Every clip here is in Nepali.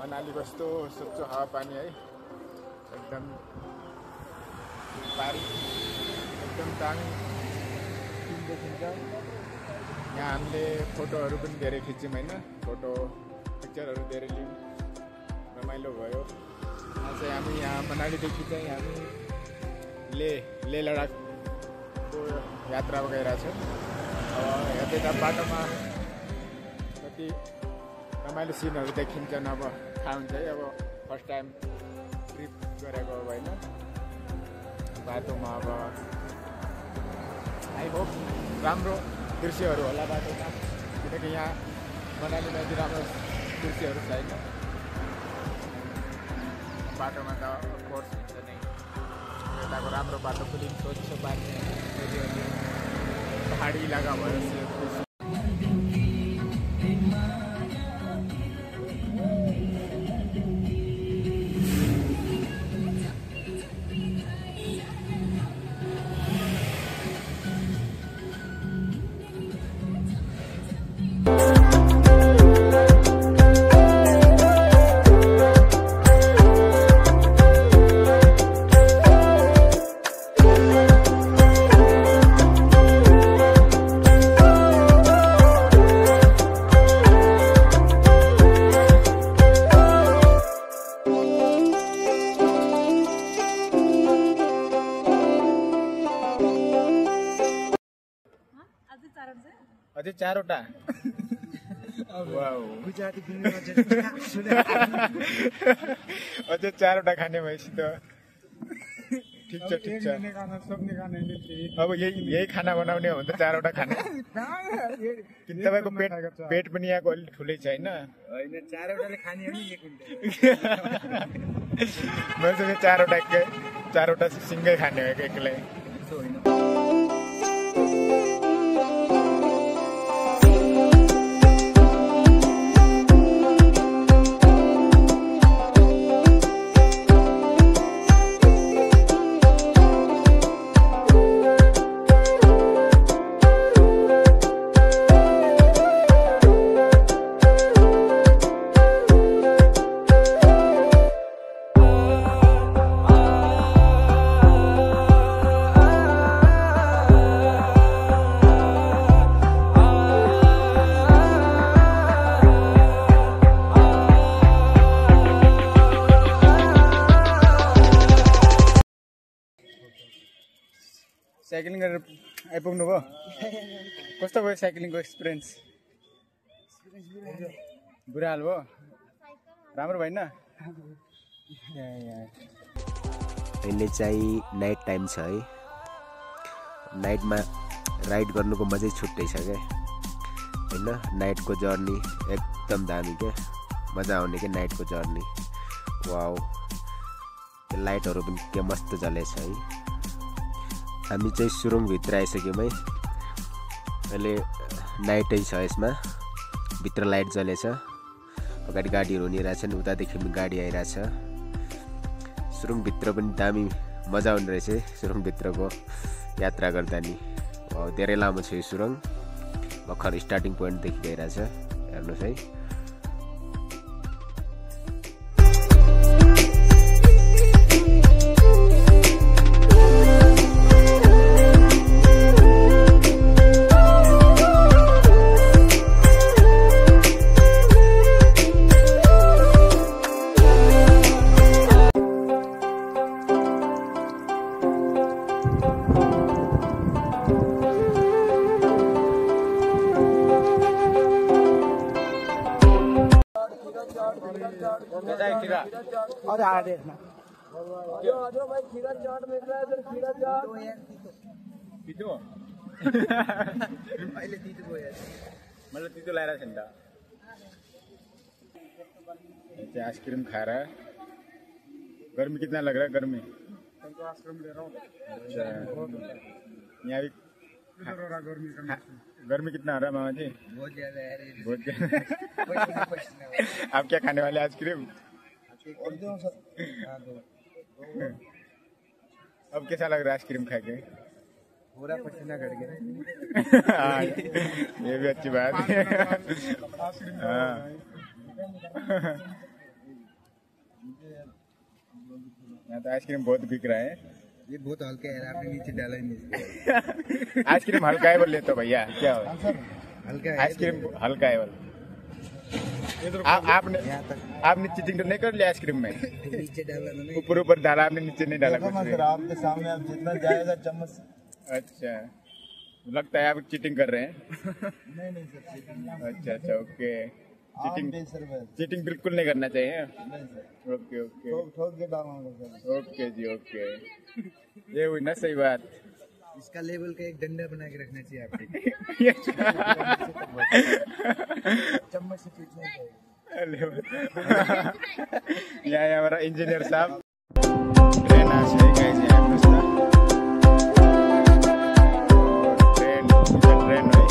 मनाली कस्तो स्वच्छ हावापानी है, एकदम पारी एकदम दामी सीन देखिन्छ। यहाँ हामीले फोटोहरू पनि धेरै खिच्यौँ होइन, फोटो पिक्चरहरू धेरै लियौँ, रमाइलो भयो। चाहिँ हामी यहाँ मनालीदेखि चाहिँ हामी ले लडाकको यात्रामा गइरहेछौँ। अब यता बाटोमा कति रमाइलो सिनहरू देखिन्छन्। अब थाहा हुन्छ है, अब फर्स्ट टाइम ट्रिप गरेको अब होइन, बाटोमा अब आई होप राम्रो दृश्यहरू होला बाटोमा, किनकि यहाँ मनालीमा यति राम्रो दृश्यहरू छैन। बाटोमा त अफकोर्स हुन्छ नै, यताको राम्रो बाटो पनि स्वच्छ पानी, पहाडी इलाका भयो। अझै 4वटा अझै 4वटा खाने भएपछि त ठिक छ ठिक छ। अब यही खाना बनाउने हो भने त 4वटा खाने, किन तपाईँको पेट पनि यहाँको अलिक ठुलै छ होइन? 4वटाले खाने हो नि मैले सोचेँ 4वटा सिङ्गै खाने हो एक्लै। साइक्लिङ गरेर आइपुग्नु भयो, कस्तो भयो साइक्लिङको एक्सपिरियन्स? बुरा हाल भयो, राम्रो भएन? अहिले चाहिँ नाइट टाइम छ है, नाइटमा राइड गर्नुको मजै छुट्टै छ क्या होइन। नाइटको जर्नी एकदम दामी क्या, मजा आउने क्या नाइटको जर्नी। वाउ, त्यो लाइटहरू पनि के मस्त जलेछ है। हामी चाहिँ सुरुङभित्र आइसक्यौँ है, अहिले नाइटै छ यसमा, भित्र लाइट जलेछ, अगाडि गाडीहरू हिँडिरहेछन्, उतादेखि पनि गाडी आइरहेछ। सुरुङभित्र पनि दामी मजा आउने रहेछ सुरुङभित्रको यात्रा गर्दा नि। धेरै लामो छ यो सुरुङ, भर्खर स्टार्टिङ पोइन्टदेखि गइरहेछ, हेर्नुहोस् है। अरे आ देखना जो भाई खीरा चाट मिल रहा है, इधर खीरा चाट तितो अहिले तितो गयो, मतलब तितो लाएर छ नि त। ये आइसक्रीम खा रहा है। गर्मी कितना लग रहा है? गर्मी आइसक्रीम ले रहा हूँ। अच्छा, यहाँ भी गर्मी कितना आ रहा है मामा जी? बहुत ज्यादा है, बहुत ज्यादा। आप क्या खाने वाले आइसक्रीम? अब कैसा लग रहा है आइसक्रीम खा के? पूरा पसीना कट गया। ये भी अच्छी बात है। यहाँ तो आइसक्रीम बहुत बिक रहा है। ये बहुत हल्का है, आपने नीचे डाला ही नहीं। आइसक्रीम हल्का है बोले तो भैया क्या हो? हल्का है आइसक्रीम हल्का है बोले। आपने चीटिंग तो नहीं कर लिया आइसक्रीम में? नीचे डाला ना, ऊपर डाला आपने, नीचे नहीं डाला कुछ भी। आपके सामने आप जितना जाएगा चम्मच। अच्छा, लगता है आप चीटिंग कर रहे हैं। नहीं सर, अच्छा ओके। चीटिंग बिल्कुल नहीं करना चाहिए। ओके ठोक के डालूंगा सर। ओके जी ओके। ये हुई ना सही बात। इसका लेवल का एक डंडा बना के रखना चाहिए आपको। चम्मच से पीटना चाहिए। यहाँ हमारा इंजीनियर साहब ट्रेन आ से गए हैं रास्ता। ट्रेन हुई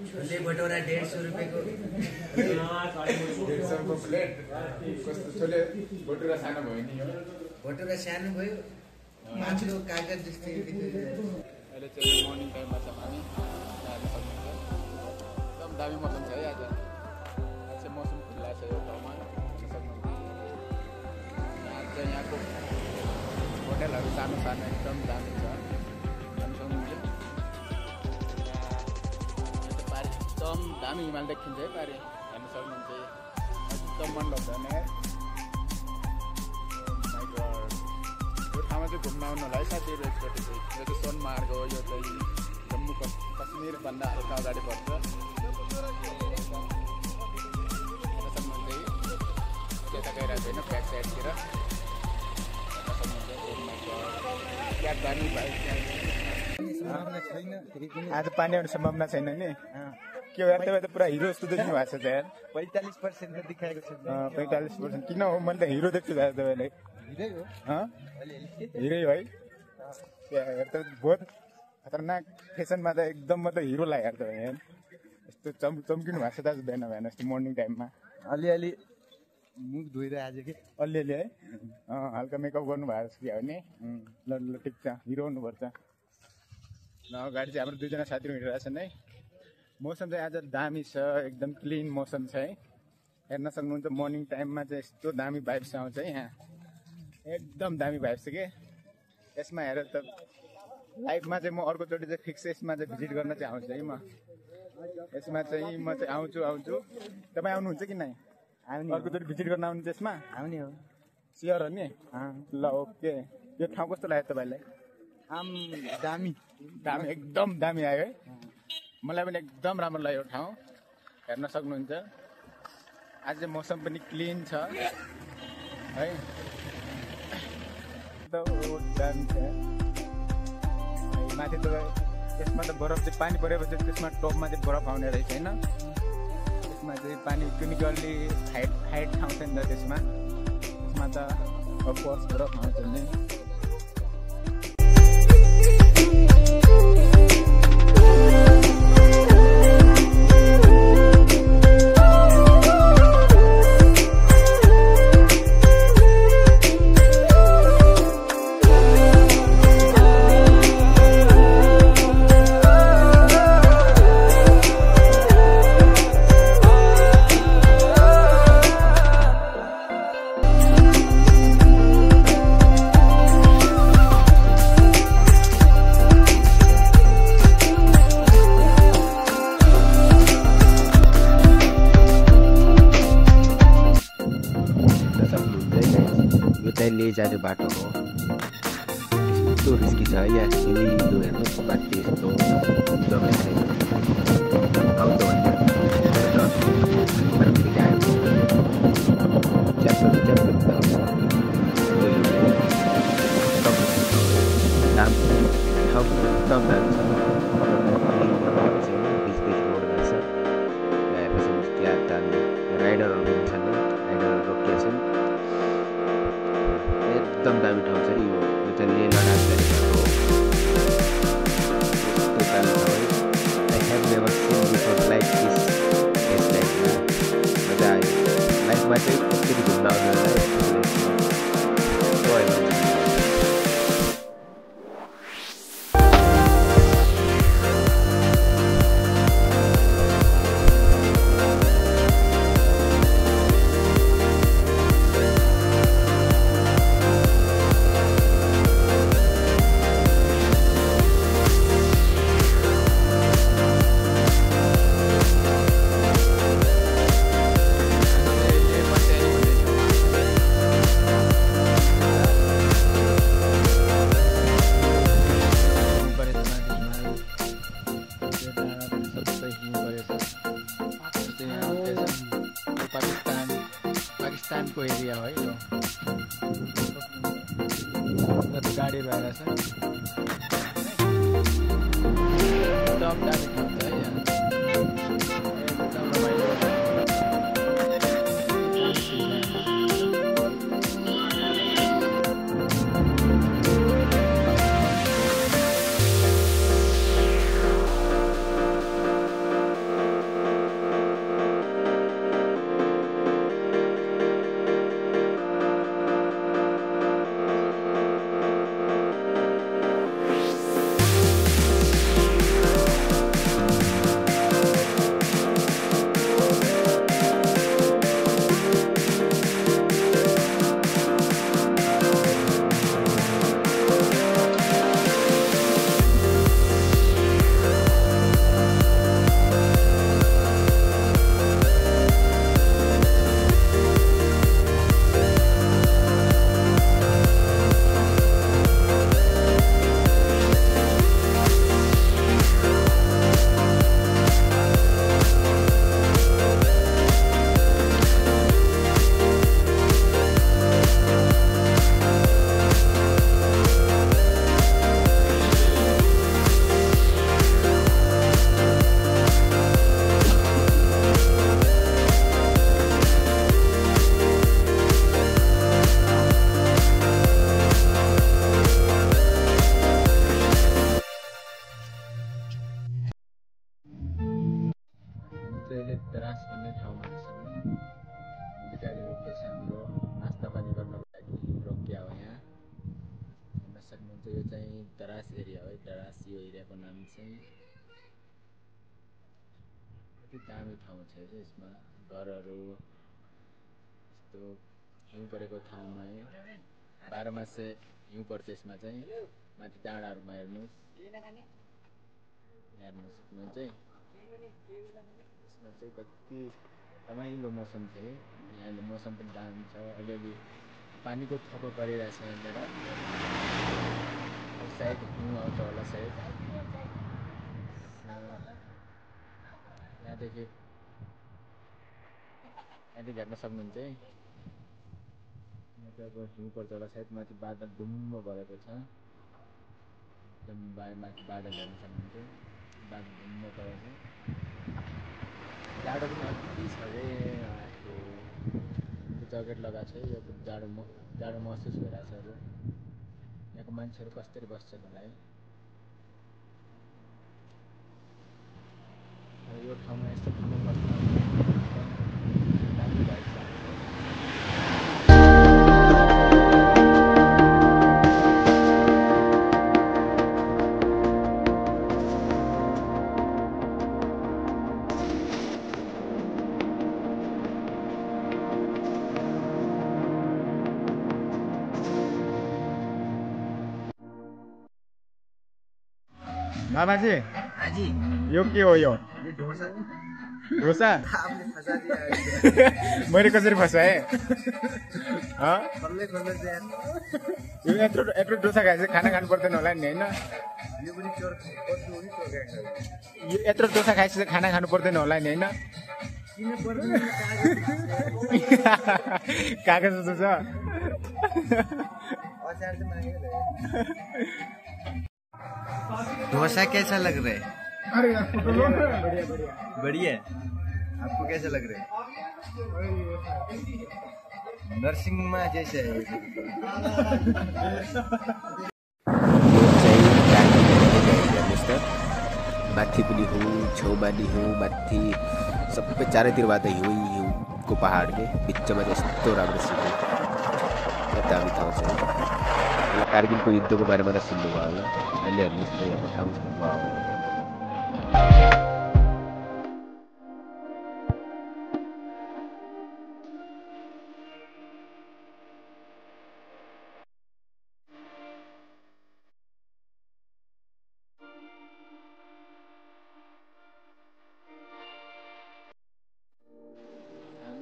छोले भटोरा 150 रुपए को। 150 को प्लेट। कस्तो छोले भटुरा सानो भयो नि यो। भटोरा सानो भयो, माथिल्लो कागज जस्तै। अहिले चाहिँ मर्निङ टाइममा छ हामी। एकदम दामी मौसम छ है आज। आज चाहिँ मौसम खुल्ला छ यो ठाउँमा। यहाँ चाहिँ यहाँको होटलहरू सानो सानो एकदम दामी छ। एकदम दामी हिमाल देखिन्छ है पारि, हेर्न सक्नुहुन्छ। एकदम मन लाग्छ नि। यो ठाउँमा चाहिँ घुम्न आउनु होला है साथीहरू एकचोटि चाहिँ। यो चाहिँ सोनमार्ग हो, यो चाहिँ जम्मू कश्मीरभन्दा हल्का अगाडि पर्छ। हेर्न सक्नुहुन्छ त्यता गइरहेको छैन, ब्याक साइडतिर हेर्न सक्नुहुन्छ। क्या दामी बाइक आज पानी आउने सम्भावना छैन नि। के यार, तपाईँ त पुरा हिरो जस्तो देख्नु भएको छ त यार। 45% दिखाएको छ। 45% किन हो? मैले त हिरो देख्छु यार तपाईँलाई। हिरै हो है। यार त बहुत खतरनाक फेसनमा त एकदम म त हिरो लाग्यो त यार। यस्तो चम्किनु भएको छ त आज बिहान बिहान यस्तो मर्निङ टाइममा। अलिअलि मुख धोएर आज के अलिअलि है। हल्का मेकअप गर्नु भएको छ कि हो नि। ल ल ठिक छ, हिरो हुनुपर्छ। अगाडि चाहिँ हाम्रो दुईजना साथीहरू हिँडिरहेको छन् है। मौसम चाहिँ आज दामी छ, एकदम क्लिन मौसम छ है। हेर्न सक्नुहुन्छ मर्निङ टाइममा चाहिँ यस्तो दामी भाइब्स आउँछ है यहाँ। एकदम दामी भाइब्स छ के। यसमा हेरेर त लाइफमा चाहिँ म अर्कोचोटि चाहिँ फिक्स यसमा चाहिँ भिजिट गर्न चाहिँ आउँछु है म। यसमा चाहिँ म चाहिँ आउँछु। तपाईँ आउनुहुन्छ कि नै? अर्कोचोटि भिजिट गर्न आउनुहुन्छ यसमा? आउने हो। स्योर हो नि? ल ओके। यो ठाउँ कस्तो लाग्यो तपाईँलाई? दामी एकदम दामी आयो है। मलाई पनि एकदम राम्रो लाग्यो ठाउँ। हेर्न सक्नुहुन्छ आज चाहिँ मौसम पनि क्लिन छ है। माथि त यसमा त बरफ चाहिँ पानी परेपछि त्यसमा टपमा चाहिँ बरफ आउने रहेछ होइन। त्यसमा चाहिँ पानी कुनै अलि हाइट ठाउँ छ नि त त्यसमा त अफकोर्स बरफ आउँछ नि। लिएर जाने बाटो हो। यस्तो रिस्की छ यहाँ सिमिलो हेर्नुहोस् बाटो यस्तो जग्गा छैन आउँछ भने राइडरहरू पनि छन् राइडरहरू रोकिएछन् एकदम दामी ठाउँ छ यो चाहिँ लेह लडाक जाने बाटो हो। यस्तो दामी ठाउँ है I have never seen before like this टाइपमा मजा आयो लाइफमा चाहिँ एकचोटि घुम्न आउनु पाकिस्तानको एरिया है यो गाडी भएर छ एकदम दामी ठाउँ छ है यहाँ एकदम रमाइलो तरास भन्ने ठाउँमा छ गाडी रोकिएछ हाम्रो नास्ता पानी गर्नको लागि रोकिया हो यहाँ हेर्न सक्नुहुन्छ यो चाहिँ तरास एरिया हो तरास यो एरियाको नाम चाहिँ कति दामी ठाउँ छ यसमा घरहरू यस्तो हिउँ परेको ठाउँमा है 12 मासे हिउँ पर्छ यसमा चाहिँ माथि डाँडाहरूमा हेर्नुहोस् सक्नुहुन्छ यसमा चाहिँ कति रमाइलो मौसम छ यहाँले मौसम पनि दामी छ अलिअलि पानीको थोपो परिरहेछ यहाँनिर सायद हिउँ आउँछ होला सायद यहाँदेखि हेर्न सक्नुहुन्छ है यहाँ चाहिँ अब हिउँ पर्छ होला सायद माथि बादल डुम्म भएको छ एकदम माथि बादल हेर्न सक्नुहुन्छ बादल डुम्म भएको छ जाडो पनि अति छ अरे ज्याकेट लगाएको छ यो जाडो महसुस भइरहेछ अब यहाँको मान्छेहरू कसरी बस्छन् होला है यो ठाउँमा यस्तो ठाउँमा बस्न दामी भएको छ बाबाजी बाजी यो के हो यो ये डोसा डोसा आपने फंसा दिया मैले कसरी फसाएँ बल्लै खोल्दै यार यो यत्रो डोसा खाए चाहिँ खाना खानु पर्दैन होला नि होइन यो पनि चोर कस्तो हो कि चोर ग्याङ यो यत्रो डोसा खाएपछि चाहिँ खाना खानु पर्दैन होला नि होइन किन पर्दैन कागज जस्तो छ अचार चाहिँ मागेको डोसा कैसा लग रहा है अरे यार फोटो लो बढ़िया बढ़िया बढ़िया आपको कैसा लग रहा है नर्सिङमा जैसे है यो चाहिँ हेर्नुहोस् त माथि पनि हिउँ छेउमा नि हिउँ माथि सबै चारैतिरबाट हिउँको पहाड के बिचमा चाहिँ यस्तो राम्रो सिक्नु दामी ठाउँ छ कारगिलको युद्धको बारेमा त सुन्नुभयो होला अहिले हेर्नुहोस् त यहाँको ठाउँ वाउ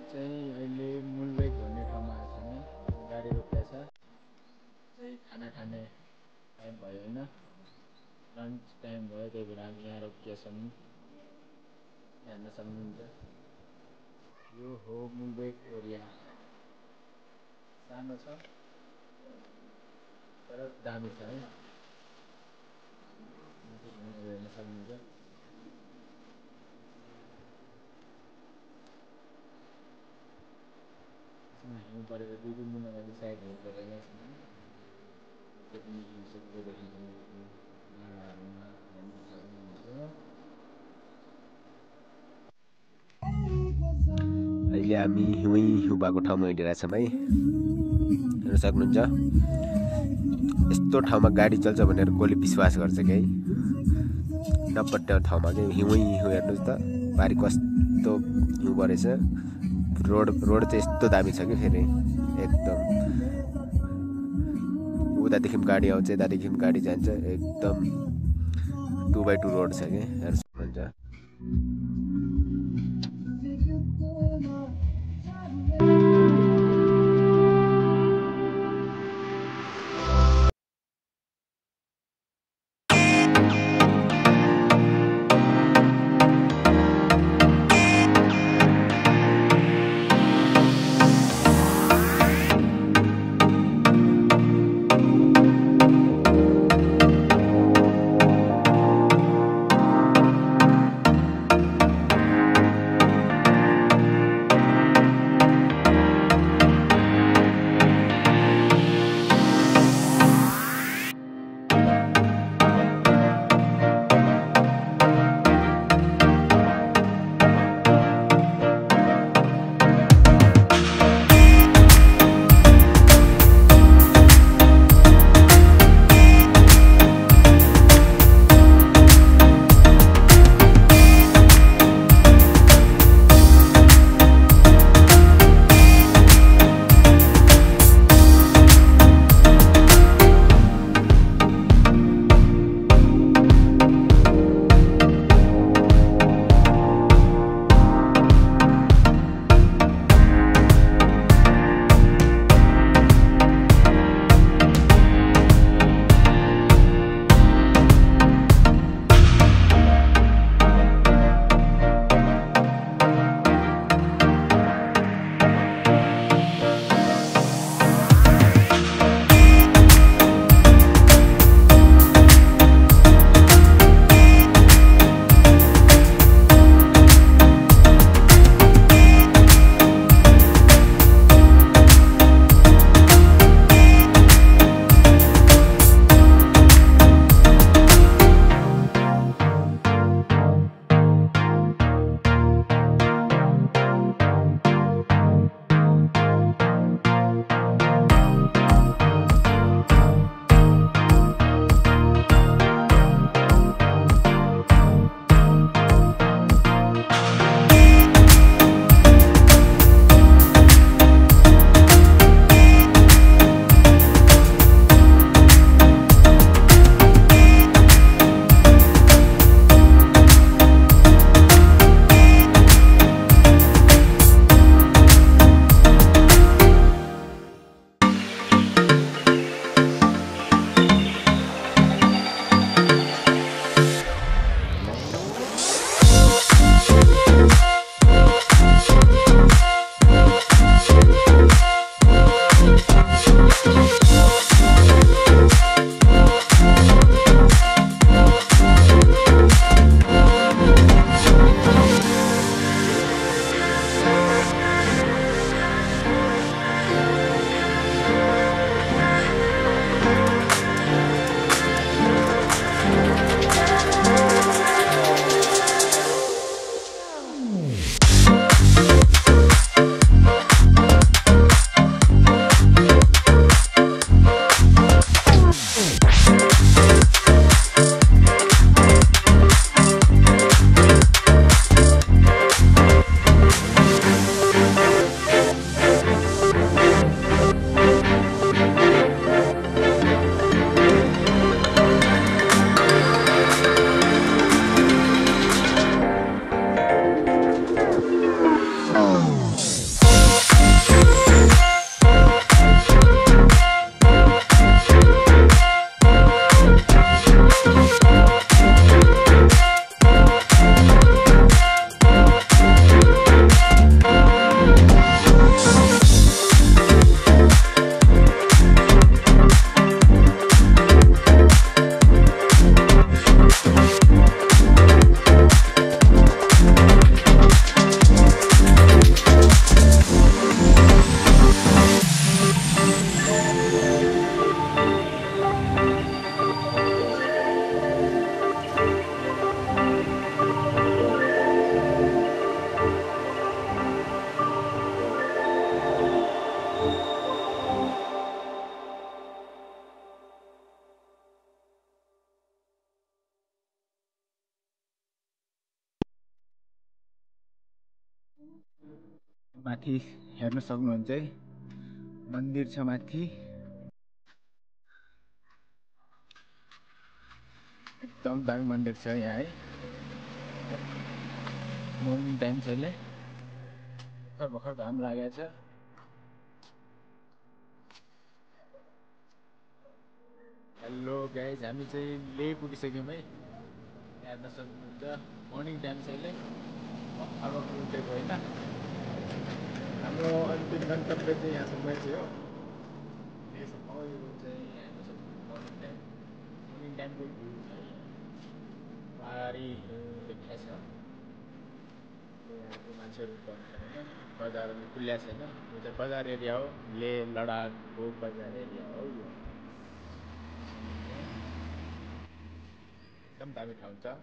चाहिँ अहिले मुलबेक भन्ने ठाउँमा आएको छौँ गाडी रोकिएको छ चाहिँ खाना खाने टाइम भयो होइन लन्च टाइम भयो त्यही भएर हामी यहाँ रोकिएका छौँ हेर्न सक्नुहुन्छ यो हो मुलबेक एरिया सानो छ तर दामी छ है हेर्न सक्नुहुन्छ हिउँ परेर दुई तिन दिन अगाडि साइड हिउँ परेर त्यो पनि हिउँसक्दो देखिन्छ नालाहरूमा हेर्न सक्नुहुन्छ अहिले हामी हिउँ भएको ठाउँमा हिँडिरहेछौँ है हेर्न सक्नुहुन्छ यस्तो ठाउँमा गाडी चल्छ भनेर कसले विश्वास गर्छ कि है नपट्याउने ठाउँमा चाहिँ हिउँ हेर्नुहोस् त भारी कस्तो हिउँ परेछ रोड चाहिँ यस्तो दामी छ कि फेरि एकदम उतादेखि गाडी आउँछ यतादेखि गाडी जान्छ एकदम 2x2 रोड छ कि हेर्न सक्नुहुन्छ माथि हेर्न सक्नुहुन्छ है, मन्दिर छ माथि। एकदम दामी मन्दिर छ यहाँ है। मर्निङ टाइम छ अहिले, भर्खर घाम लागेको छ। हेलो गाइज, हामी चाहिँ ले पुगिसक्यौँ है, हेर्न सक्नुहुन्छ। मर्निङ टाइम छ अहिले, अब उठेको होइन। हाम्रो अन्तिम गन्तव्य चाहिँ यहाँसम्म चाहिँ हो, लेसम्म। यो चाहिँ हेर्न सक्नुहुन्छ मर्निङ टाइमको भ्यू छ है। पाहाडीहरू देखिया छ, यहाँको मान्छेहरू भन्छन् होइन, बजारहरू खुल्ल्या छैन। यो चाहिँ बजार एरिया हो, ले लडाकको बजार एरिया हो यो। एकदम दामी ठाउँ छ।